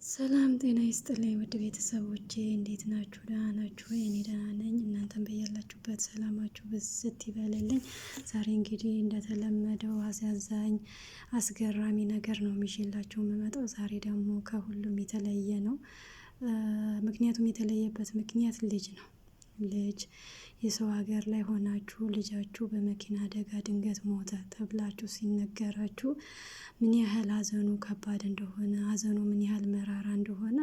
ሰላም ጤና ይስጥልኝ ውድ ቤተሰቦቼ እንዴት ናችሁ? ደህና ናችሁ ወይ? እኔ ደህና ነኝ። እናንተም በያላችሁበት ሰላማችሁ ብዝት ይበልልኝ። ዛሬ እንግዲህ እንደተለመደው አሳዛኝ አስገራሚ ነገር ነው ይዤላችሁ የምመጣው። ዛሬ ደግሞ ከሁሉም የተለየ ነው። ምክንያቱም የተለየበት ምክንያት ልጅ ነው። ልጅ የሰው ሀገር ላይ ሆናችሁ ልጃችሁ በመኪና አደጋ ድንገት ሞተ ተብላችሁ ሲነገራችሁ ምን ያህል ሀዘኑ ከባድ እንደሆነ፣ ሀዘኑ ምን ያህል መራራ እንደሆነ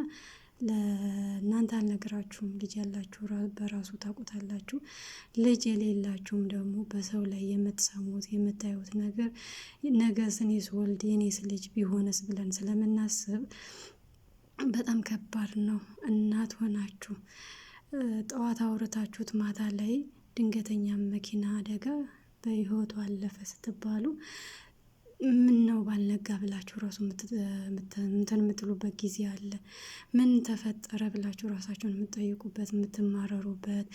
ለእናንተ አልነግራችሁም። ልጅ ያላችሁ በራሱ ታውቁታላችሁ። ልጅ የሌላችሁም ደግሞ በሰው ላይ የምትሰሙት የምታዩት ነገር ነገስ እኔስ ወልድ የኔስ ልጅ ቢሆንስ ብለን ስለምናስብ በጣም ከባድ ነው። እናት ሆናችሁ ጠዋት አውርታችሁት ማታ ላይ ድንገተኛ መኪና አደጋ በህይወቱ አለፈ ስትባሉ ምን ነው ባልነጋ ብላችሁ ራሱ እንትን የምትሉበት ጊዜ አለ። ምን ተፈጠረ ብላችሁ ራሳችሁን የምትጠይቁበት የምትማረሩበት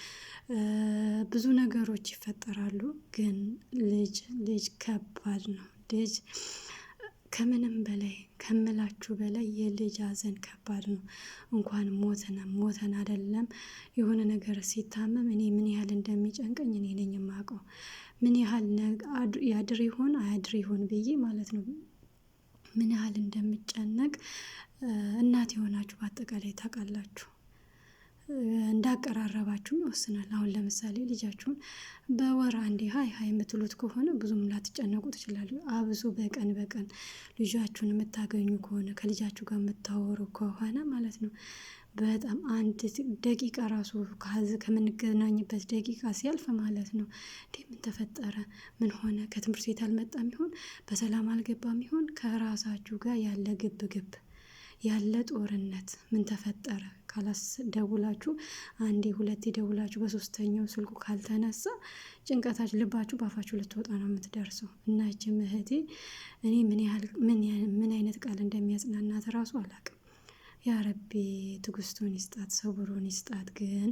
ብዙ ነገሮች ይፈጠራሉ። ግን ልጅ ከባድ ነው። ልጅ ከምንም በላይ ከምላችሁ በላይ የልጅ ሀዘን ከባድ ነው። እንኳን ሞተን አይደለም የሆነ ነገር ሲታመም እኔ ምን ያህል እንደሚጨንቀኝ እኔ ነኝ የማውቀው። ምን ያህል ያድር ይሆን አያድር ይሆን ብዬ ማለት ነው። ምን ያህል እንደምጨነቅ እናት የሆናችሁ በአጠቃላይ ታውቃላችሁ። እንዳቀራረባችሁ ይወስናል። አሁን ለምሳሌ ልጃችሁን በወር አንዴ ሀይ የምትሉት ከሆነ ብዙም ላትጨነቁ ትችላሉ። አብሶ በቀን ልጃችሁን የምታገኙ ከሆነ ከልጃችሁ ጋር የምታወሩ ከሆነ ማለት ነው በጣም አንድ ደቂቃ ራሱ ከምንገናኝበት ደቂቃ ሲያልፍ ማለት ነው እንዴ ምን ተፈጠረ? ምን ሆነ? ከትምህርት ቤት አልመጣም ይሆን? በሰላም አልገባም ይሆን? ከራሳችሁ ጋር ያለ ግብ ያለ ጦርነት ምን ተፈጠረ ካላስ ደውላችሁ አንዴ ሁለቴ ደውላችሁ በሶስተኛው ስልኩ ካልተነሳ ጭንቀታችሁ ልባችሁ ባፋችሁ ልትወጣ ነው የምትደርሰው። እና እቺም እህቴ እኔ ምን አይነት ቃል እንደሚያጽናናት ራሱ አላውቅም። ያ ረቢ ትዕግስቱን ይስጣት፣ ሰብሩን ይስጣት። ግን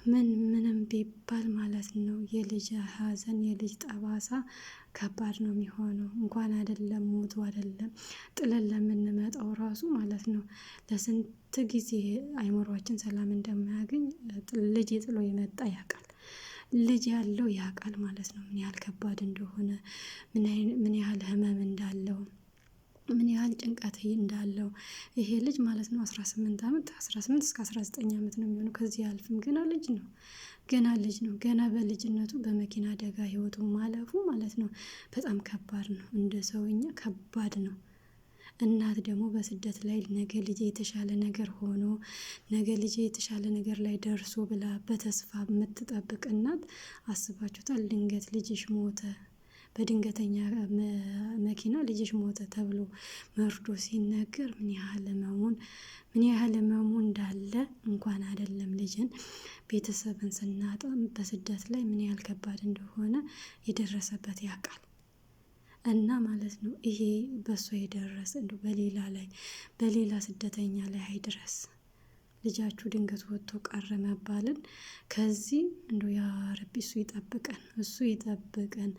ምንም ቢባል ማለት ነው የልጅ ሀዘን የልጅ ጠባሳ ከባድ ነው የሚሆነው። እንኳን አይደለም ሞቱ አይደለም ጥለን ለምንመጣው ራሱ ማለት ነው ለስንት ጊዜ አይምሯችን ሰላም እንደማያገኝ ልጅ ጥሎ የመጣ ያውቃል። ልጅ ያለው ያውቃል ማለት ነው ምን ያህል ከባድ እንደሆነ፣ ምን ያህል ህመም እንዳለው፣ ምን ያህል ጭንቀት እንዳለው። ይሄ ልጅ ማለት ነው 18 አመት 18 እስከ 19 አመት ነው የሚሆነው። ከዚህ አልፍም ገና ልጅ ነው። ገና በልጅነቱ በመኪና አደጋ ህይወቱ ማለፉ ማለት ነው በጣም ከባድ ነው። እንደ ሰውኛ ከባድ ነው። እናት ደግሞ በስደት ላይ ነገ ልጄ የተሻለ ነገር ሆኖ ነገ ልጄ የተሻለ ነገር ላይ ደርሶ ብላ በተስፋ የምትጠብቅ እናት አስባችሁታል? ድንገት ልጅሽ ሞተ፣ በድንገተኛ መኪና ልጅሽ ሞተ ተብሎ መርዶ ሲነገር ምን ያህል ህመሙ እንዳለ እንኳን አይደለም ልጅን ቤተሰብን ስናጣ በስደት ላይ ምን ያህል ከባድ እንደሆነ የደረሰበት ያውቃል። እና ማለት ነው ይሄ በሷ የደረሰ እንደው በሌላ ስደተኛ ላይ አይድረስ። ልጃችሁ ድንገት ወጥቶ ቀረ መባልን ከዚህ እንደው ያ ረቢ እሱ ይጠብቀን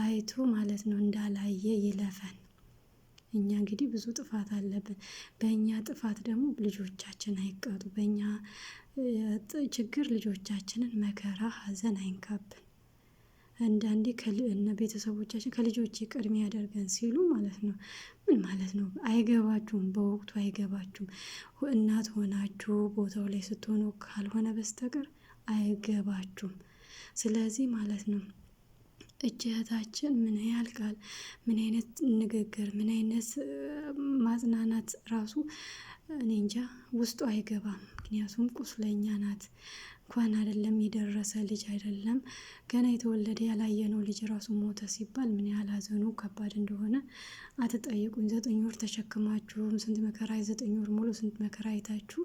አይቶ ማለት ነው እንዳላየ ይለፈን። እኛ እንግዲህ ብዙ ጥፋት አለብን። በእኛ ጥፋት ደግሞ ልጆቻችን አይቀጡ። በእኛ ችግር ልጆቻችንን መከራ ሀዘን አይንካብን። አንዳንዴ ቤተሰቦቻችን ከልጆች ቅድሚያ ያደርገን ሲሉ ማለት ነው ምን ማለት ነው? አይገባችሁም፣ በወቅቱ አይገባችሁም። እናት ሆናችሁ ቦታው ላይ ስትሆኑ ካልሆነ በስተቀር አይገባችሁም። ስለዚህ ማለት ነው እህታችን ምን ያህል ቃል፣ ምን አይነት ንግግር፣ ምን አይነት ማጽናናት ራሱ እኔ እንጃ ውስጡ አይገባም። ምክንያቱም ቁስለኛ ናት። እንኳን አይደለም የደረሰ ልጅ አይደለም ገና የተወለደ ያላየነው ልጅ ራሱ ሞተ ሲባል ምን ያህል ሀዘኑ ከባድ እንደሆነ አትጠይቁኝ። 9 ወር ተሸክማችሁ ስንት መከራ 9 ወር ሙሉ ስንት መከራ አይታችሁ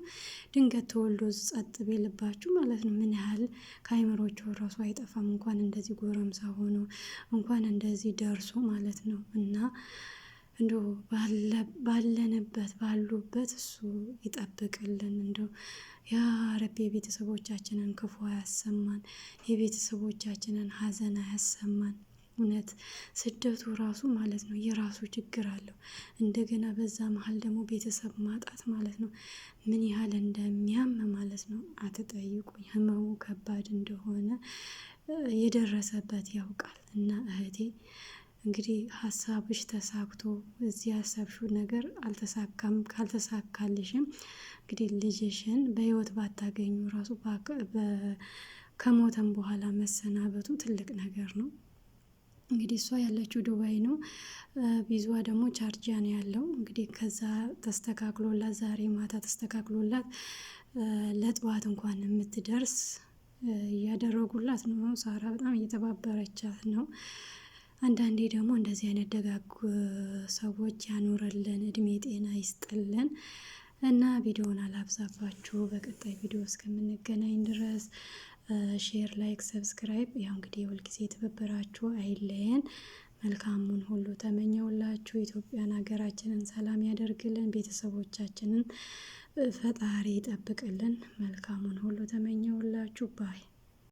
ድንገት ተወልዶ ጸጥ ቢልባችሁ ማለት ነው ምን ያህል ከአይምሮቸው ራሱ አይጠፋም። እንኳን እንደዚህ ጎረምሳ ሆኖ እንኳን እንደዚህ ደርሶ ማለት ነው። እና እንደው ባሉበት እሱ ይጠብቅልን። እንደው ያ ረቢ የቤተሰቦቻችንን ክፉ አያሰማን፣ የቤተሰቦቻችንን ሀዘን አያሰማን። እውነት ስደቱ ራሱ ማለት ነው የራሱ ችግር አለው። እንደገና በዛ መሀል ደግሞ ቤተሰብ ማጣት ማለት ነው ምን ያህል እንደሚያም ማለት ነው አትጠይቁኝ። ህመሙ ከባድ እንደሆነ የደረሰበት ያውቃል። እና እህቴ እንግዲህ ሀሳብሽ ተሳክቶ እዚህ ያሰብሽው ነገር አልተሳካም። ካልተሳካልሽም እንግዲህ ልጅሽን በህይወት ባታገኙ ራሱ ከሞተም በኋላ መሰናበቱ ትልቅ ነገር ነው። እንግዲህ እሷ ያለችው ዱባይ ነው። ቪዛዋ ደግሞ ቻርጃ ነው ያለው። እንግዲህ ከዛ ተስተካክሎላት ዛሬ ማታ ተስተካክሎላት ለጠዋት እንኳን የምትደርስ እያደረጉላት ነው። ሳራ በጣም እየተባበረቻት ነው። አንዳንዴ ደግሞ እንደዚህ አይነት ደጋግ ሰዎች ያኖረልን፣ እድሜ ጤና ይስጥልን። እና ቪዲዮውን አላብዛባችሁ። በቀጣይ ቪዲዮ እስከምንገናኝ ድረስ ሼር፣ ላይክ፣ ሰብስክራይብ ያው እንግዲህ የሁልጊዜ ትብብራችሁ አይለየን። መልካሙን ሁሉ ተመኘውላችሁ። ኢትዮጵያን ሀገራችንን ሰላም ያደርግልን። ቤተሰቦቻችንን ፈጣሪ ይጠብቅልን። መልካሙን ሁሉ ተመኘውላችሁ ባይ